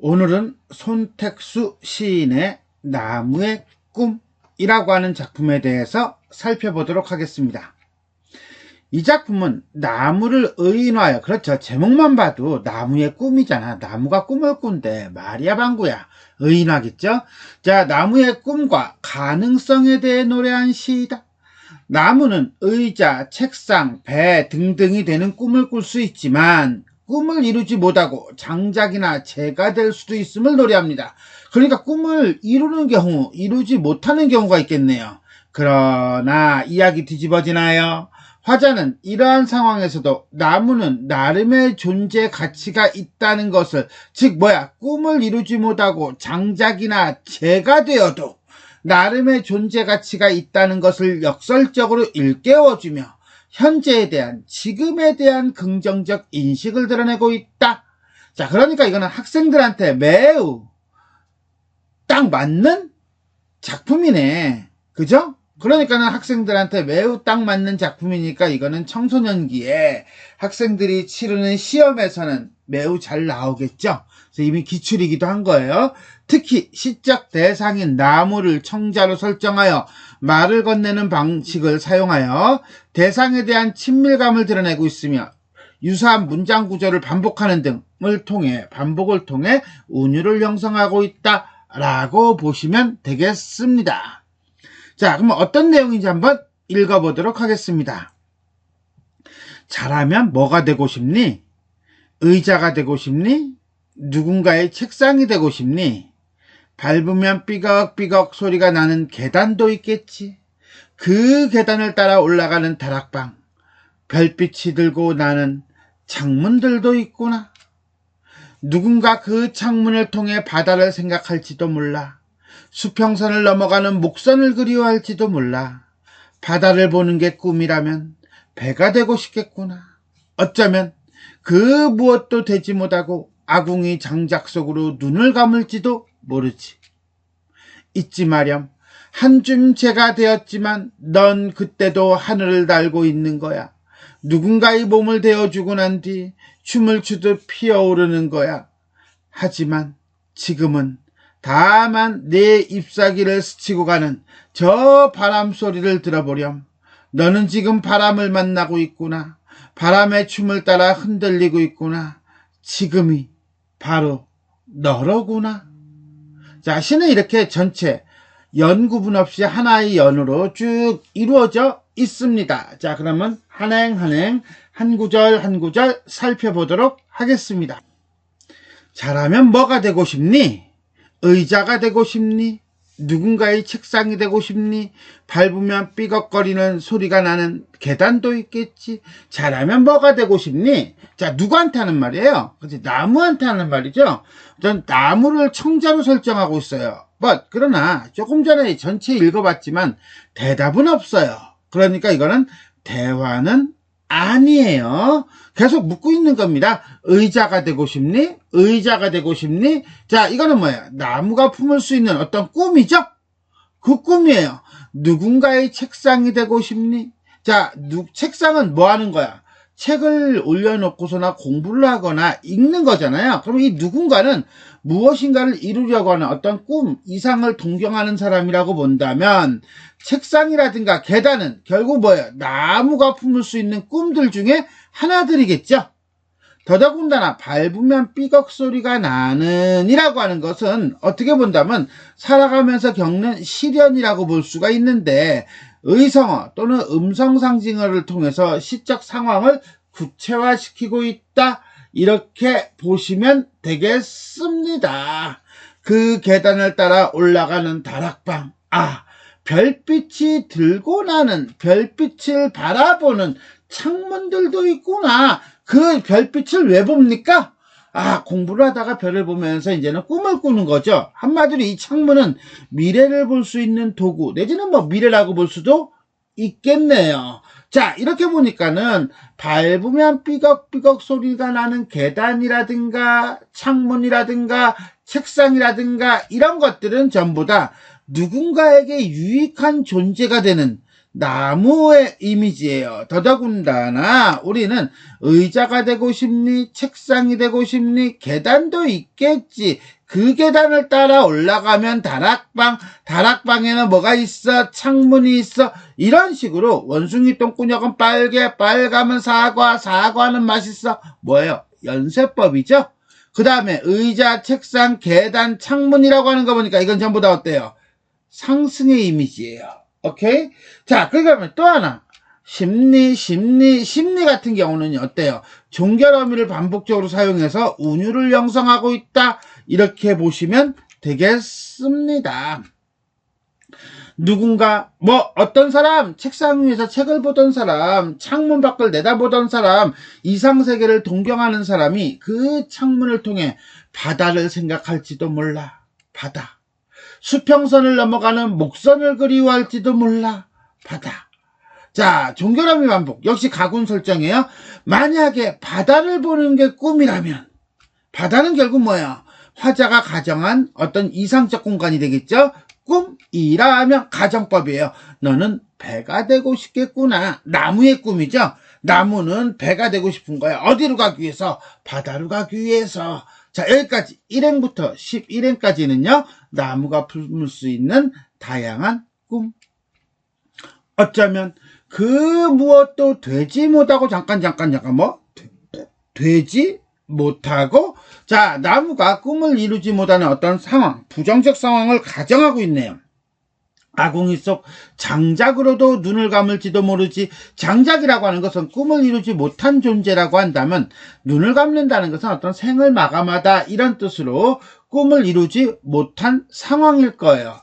오늘은 손택수 시인의 나무의 꿈이라고 하는 작품에 대해서 살펴보도록 하겠습니다. 이 작품은 나무를 의인화하여, 그렇죠, 제목만 봐도 나무의 꿈이잖아. 나무가 꿈을 꾼대. 말이야 방구야. 의인화겠죠. 자, 나무의 꿈과 가능성에 대해 노래한 시이다. 나무는 의자, 책상, 배 등등이 되는 꿈을 꿀 수 있지만 꿈을 이루지 못하고 장작이나 재가 될 수도 있음을 노래합니다. 그러니까 꿈을 이루는 경우, 이루지 못하는 경우가 있겠네요. 그러나 이야기 뒤집어지나요? 화자는 이러한 상황에서도 나무는 나름의 존재 가치가 있다는 것을, 즉 꿈을 이루지 못하고 장작이나 재가 되어도 나름의 존재 가치가 있다는 것을 역설적으로 일깨워주며 현재에 대한, 지금에 대한 긍정적 인식을 드러내고 있다. 자, 그러니까 이거는 학생들한테 매우 딱 맞는 작품이네. 그죠? 그러니까는 학생들한테 매우 딱 맞는 작품이니까 이거는 청소년기에 학생들이 치르는 시험에서는 매우 잘 나오겠죠. 그래서 이미 기출이기도 한 거예요. 특히 시적 대상인 나무를 청자로 설정하여 말을 건네는 방식을 사용하여 대상에 대한 친밀감을 드러내고 있으며 유사한 문장 구조를 반복하는 등을 통해, 반복을 통해 운율을 형성하고 있다라고 보시면 되겠습니다. 자, 그럼 어떤 내용인지 한번 읽어보도록 하겠습니다. 잘하면 뭐가 되고 싶니? 의자가 되고 싶니? 누군가의 책상이 되고 싶니? 밟으면 삐걱삐걱 소리가 나는 계단도 있겠지. 그 계단을 따라 올라가는 다락방, 별빛이 들고 나는 창문들도 있구나. 누군가 그 창문을 통해 바다를 생각할지도 몰라. 수평선을 넘어가는 목선을 그리워할지도 몰라. 바다를 보는 게 꿈이라면 배가 되고 싶겠구나. 어쩌면 그 무엇도 되지 못하고 아궁이 장작 속으로 눈을 감을지도 모르지. 잊지 마렴. 한 줌 재가 되었지만 넌 그때도 하늘을 달고 있는 거야. 누군가의 몸을 데워주고 난 뒤 춤을 추듯 피어오르는 거야. 하지만 지금은 다만 내 잎사귀를 스치고 가는 저 바람 소리를 들어보렴. 너는 지금 바람을 만나고 있구나. 바람의 춤을 따라 흔들리고 있구나. 지금이 바로 너로구나. 자, 시는 이렇게 전체 연 구분 없이 하나의 연으로 쭉 이루어져 있습니다. 자, 그러면 한행 한 구절 한 구절 살펴보도록 하겠습니다. 잘하면 뭐가 되고 싶니? 의자가 되고 싶니? 누군가의 책상이 되고 싶니? 밟으면 삐걱거리는 소리가 나는 계단도 있겠지. 잘하면 뭐가 되고 싶니? 자, 누구한테 하는 말이에요? 그치? 나무한테 하는 말이죠. 전 나무를 청자로 설정하고 있어요. 그러나 조금 전에 전체 읽어봤지만 대답은 없어요. 그러니까 이거는 대화는 아니에요. 계속 묻고 있는 겁니다. 의자가 되고 싶니? 의자가 되고 싶니? 자, 이거는 뭐예요? 나무가 품을 수 있는 어떤 꿈이죠? 그 꿈이에요. 누군가의 책상이 되고 싶니? 자, 책상은 뭐 하는 거야? 책을 올려놓고서나 공부를 하거나 읽는 거잖아요. 그럼 이 누군가는 무엇인가를 이루려고 하는 어떤 꿈, 이상을 동경하는 사람이라고 본다면 책상이라든가 계단은 결국 뭐예요? 나무가 품을 수 있는 꿈들 중에 하나들이겠죠. 더더군다나 밟으면 삐걱 소리가 나는 이라고 하는 것은 어떻게 본다면 살아가면서 겪는 시련이라고 볼 수가 있는데, 의성어 또는 음성 상징어를 통해서 시적 상황을 구체화시키고 있다, 이렇게 보시면 되겠습니다. 그 계단을 따라 올라가는 다락방, 별빛이 들고 나는, 별빛을 바라보는 창문들도 있구나. 그 별빛을 왜 봅니까? 공부를 하다가 별을 보면서 이제는 꿈을 꾸는 거죠. 한마디로 이 창문은 미래를 볼 수 있는 도구, 내지는 미래라고 볼 수도 있겠네요. 자, 이렇게 보니까는 밟으면 삐걱삐걱 소리가 나는 계단이라든가 창문이라든가 책상이라든가 이런 것들은 전부 다 누군가에게 유익한 존재가 되는, 나무의 이미지예요. 더더군다나 우리는 의자가 되고 싶니? 책상이 되고 싶니? 계단도 있겠지. 그 계단을 따라 올라가면 다락방에는 뭐가 있어? 창문이 있어. 이런 식으로 원숭이 똥꾸녕은 빨개, 빨가면 사과, 사과는 맛있어. 뭐예요? 연쇄법이죠. 그 다음에 의자, 책상, 계단, 창문이라고 하는 거 보니까 이건 전부 다 어때요? 상승의 이미지예요. 오케이? 자, 그러면 또 하나. 심리 같은 경우는 어때요? 종결 어미를 반복적으로 사용해서 운율을 형성하고 있다. 이렇게 보시면 되겠습니다. 누군가, 어떤 사람, 책상 위에서 책을 보던 사람, 창문 밖을 내다보던 사람, 이상세계를 동경하는 사람이 그 창문을 통해 바다를 생각할지도 몰라. 바다. 수평선을 넘어가는 목선을 그리워할지도 몰라. 바다. 자, 종결어미 반복. 역시 가군 설정이에요. 만약에 바다를 보는 게 꿈이라면, 바다는 결국 뭐예요? 화자가 가정한 어떤 이상적 공간이 되겠죠? 꿈이라면 가정법이에요. 너는 배가 되고 싶겠구나. 나무의 꿈이죠? 나무는 배가 되고 싶은 거야. 어디로 가기 위해서? 바다로 가기 위해서. 자, 여기까지 1행부터 11행까지는요. 나무가 품을 수 있는 다양한 꿈. 어쩌면 그 무엇도 되지 못하고 되지 못하고 자, 나무가 꿈을 이루지 못하는 어떤 상황, 부정적 상황을 가정하고 있네요. 아궁이 속 장작으로도 눈을 감을지도 모르지. 장작이라고 하는 것은 꿈을 이루지 못한 존재라고 한다면 눈을 감는다는 것은 어떤 생을 마감하다 이런 뜻으로 꿈을 이루지 못한 상황일 거예요.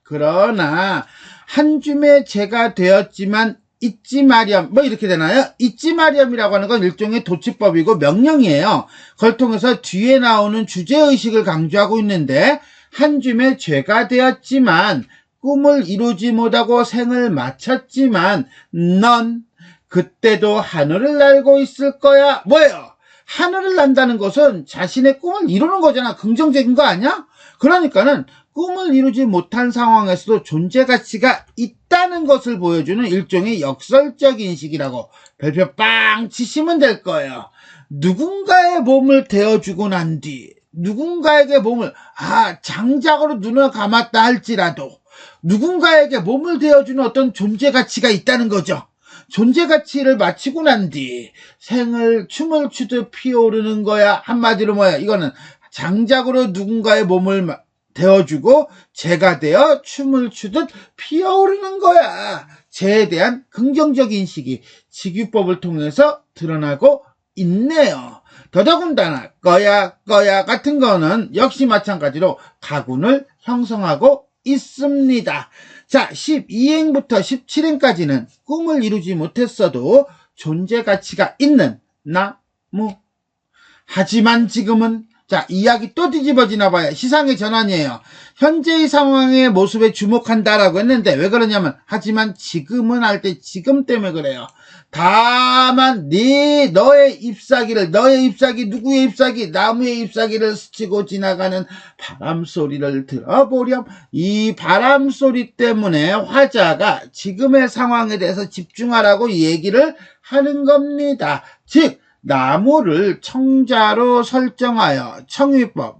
그러나 한 줌의 재가 되었지만 잊지 마렴 이렇게 되나요? 잊지 마렴이라고 하는 건 일종의 도치법이고 명령이에요. 그걸 통해서 뒤에 나오는 주제의식을 강조하고 있는데 한 줌의 죄가 되었지만 꿈을 이루지 못하고 생을 마쳤지만 넌 그때도 하늘을 날고 있을 거야. 뭐예요? 하늘을 난다는 것은 자신의 꿈을 이루는 거잖아. 긍정적인 거 아니야? 그러니까는 꿈을 이루지 못한 상황에서도 존재 가치가 있다는 것을 보여주는 일종의 역설적 인식이라고 별표 빵 치시면 될 거예요. 누군가의 몸을 대어주고 난 뒤 누군가에게 몸을 장작으로 눈을 감았다 할지라도 누군가에게 몸을 대어주는 어떤 존재 가치가 있다는 거죠. 존재 가치를 마치고 난 뒤 생을 춤을 추듯 피어오르는 거야. 한마디로 뭐야? 이거는 장작으로 누군가의 몸을 되어주고 재가 되어 춤을 추듯 피어오르는 거야. 재에 대한 긍정적 인식이 직유법을 통해서 드러나고 있네요. 더더군다나 꺼야 같은 거는 역시 마찬가지로 가군을 형성하고 있습니다. 자, 12행부터 17행까지는 꿈을 이루지 못했어도 존재 가치가 있는 나무. 하지만 지금은 자, 이야기 또 뒤집어지나 봐요. 시상의 전환이에요. 현재의 상황의 모습에 주목한다라고 했는데 왜 그러냐면 하지만 지금은 할 때 지금 때문에 그래요. 다만 너의 잎사귀 누구의 잎사귀? 나무의 잎사귀를 스치고 지나가는 바람 소리를 들어보렴. 이 바람 소리 때문에 화자가 지금의 상황에 대해서 집중하라고 얘기를 하는 겁니다. 즉 나무를 청자로 설정하여 청유법,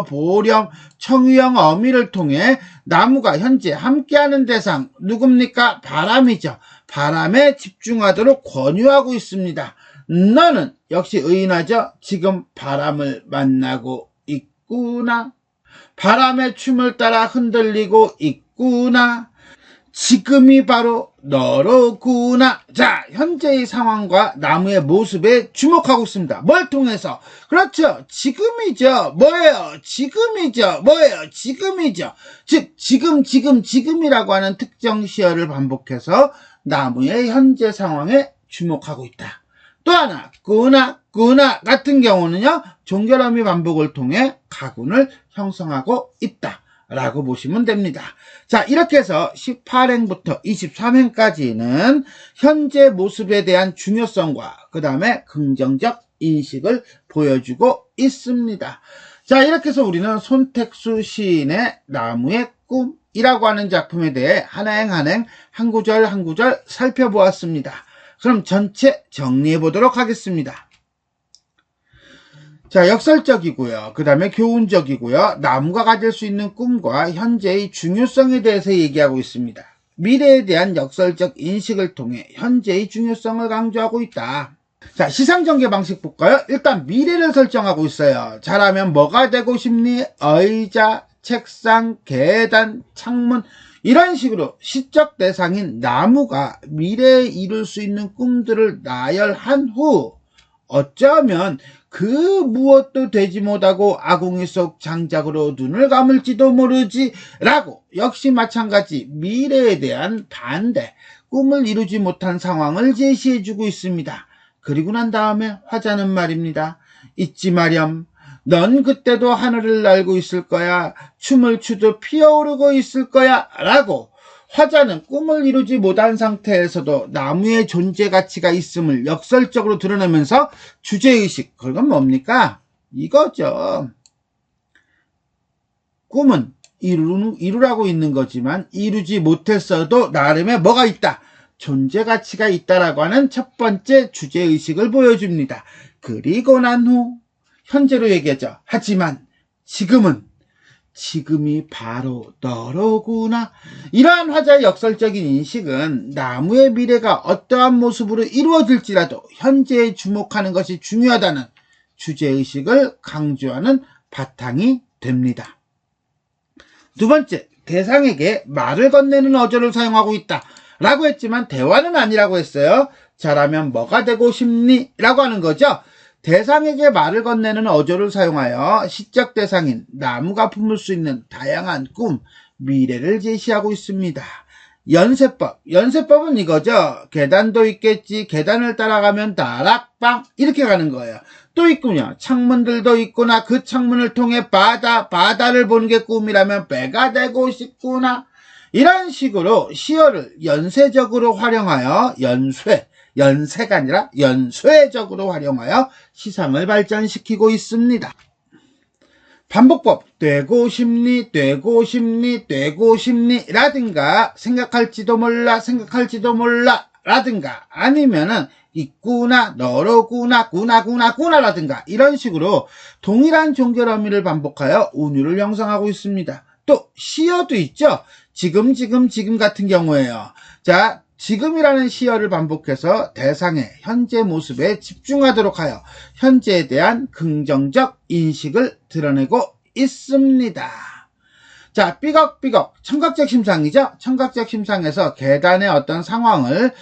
보렴, 청유형 어미를 통해 나무가 현재 함께하는 대상, 누굽니까? 바람이죠. 바람에 집중하도록 권유하고 있습니다. 너는 역시 의인하죠? 지금 바람을 만나고 있구나. 바람의 춤을 따라 흔들리고 있구나. 지금이 바로 너로구나. 자, 현재의 상황과 나무의 모습에 주목하고 있습니다. 뭘 통해서? 그렇죠. 지금이죠. 뭐예요? 지금이죠. 뭐예요? 지금이죠. 즉, 지금이라고 하는 특정 시어를 반복해서 나무의 현재 상황에 주목하고 있다. 또 하나, 꾸나 같은 경우는요, 종결어미 반복을 통해 가군을 형성하고 있다. 라고 보시면 됩니다. 자, 이렇게 해서 18행부터 23행까지는 현재 모습에 대한 중요성과 그 다음에 긍정적 인식을 보여주고 있습니다. 자, 이렇게 해서 우리는 손택수 시인의 나무의 꿈 이라고 하는 작품에 대해 한행 한 구절 한 구절 살펴보았습니다. 그럼 전체 정리해 보도록 하겠습니다. 자, 역설적이고요. 그 다음에 교훈적이고요. 나무가 가질 수 있는 꿈과 현재의 중요성에 대해서 얘기하고 있습니다. 미래에 대한 역설적 인식을 통해 현재의 중요성을 강조하고 있다. 자, 시상전개 방식 볼까요? 일단 미래를 설정하고 있어요. 잘하면 뭐가 되고 싶니? 의자, 책상, 계단, 창문 이런 식으로 시적 대상인 나무가 미래에 이룰 수 있는 꿈들을 나열한 후 어쩌면 그 무엇도 되지 못하고 아궁이 속 장작으로 눈을 감을지도 모르지 라고 역시 마찬가지 미래에 대한 반대, 꿈을 이루지 못한 상황을 제시해주고 있습니다. 그리고 난 다음에 화자는 말입니다. 잊지 마렴. 넌 그때도 하늘을 날고 있을 거야. 춤을 추듯 피어오르고 있을 거야. 라고 화자는 꿈을 이루지 못한 상태에서도 나무의 존재 가치가 있음을 역설적으로 드러내면서 주제의식, 그건 뭡니까? 이거죠. 꿈은 이루라고 있는 거지만 이루지 못했어도 나름의 뭐가 있다? 존재 가치가 있다라고 하는 첫 번째 주제의식을 보여줍니다. 그리고 난 후 현재로 얘기하죠. 하지만 지금이 바로 너로구나. 이러한 화자의 역설적인 인식은 나무의 미래가 어떠한 모습으로 이루어질지라도 현재에 주목하는 것이 중요하다는 주제의식을 강조하는 바탕이 됩니다. 두 번째, 대상에게 말을 건네는 어조를 사용하고 있다 라고 했지만 대화는 아니라고 했어요. 잘하면 뭐가 되고 싶니? 라고 하는 거죠. 대상에게 말을 건네는 어조를 사용하여 시적 대상인 나무가 품을 수 있는 다양한 꿈, 미래를 제시하고 있습니다. 연세법은 이거죠. 계단도 있겠지. 계단을 따라가면 다락방 이렇게 가는 거예요. 또 있군요. 창문들도 있구나. 그 창문을 통해 바다를 보는 게 꿈이라면 배가 되고 싶구나. 이런 식으로 시어를 연쇄적으로 활용하여 연세가 아니라 연쇄적으로 활용하여 시상을 발전시키고 있습니다. 반복법, 되고 싶니 라든가 생각할지도 몰라 라든가 아니면은 있구나 너로구나 구나 라든가 이런 식으로 동일한 종결 어미를 반복하여 운율을 형성하고 있습니다. 또 시어도 있죠. 지금 같은 경우에요. 자, 지금이라는 시어를 반복해서 대상의 현재 모습에 집중하도록 하여 현재에 대한 긍정적 인식을 드러내고 있습니다. 자, 삐걱삐걱 청각적 심상이죠. 청각적 심상에서 계단의 어떤 상황을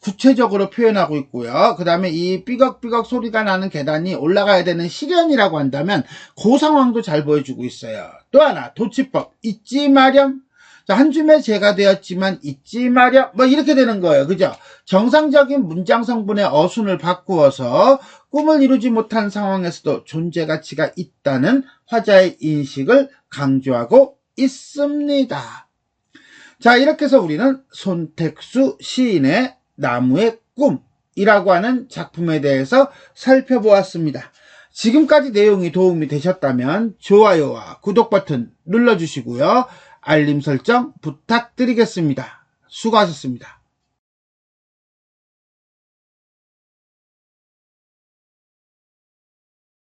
구체적으로 표현하고 있고요. 그 다음에 이 삐걱삐걱 소리가 나는 계단이 올라가야 되는 시련이라고 한다면 그 상황도 잘 보여주고 있어요. 또 하나, 도치법, 잊지 마렴. 자, 한 줌의 재가 되었지만 잊지 마렴. 뭐 이렇게 되는 거예요. 그죠? 정상적인 문장 성분의 어순을 바꾸어서 꿈을 이루지 못한 상황에서도 존재 가치가 있다는 화자의 인식을 강조하고 있습니다. 자, 이렇게 해서 우리는 손택수 시인의 나무의 꿈이라고 하는 작품에 대해서 살펴보았습니다. 지금까지 내용이 도움이 되셨다면 좋아요와 구독 버튼 눌러주시고요. 알림 설정 부탁드리겠습니다. 수고하셨습니다.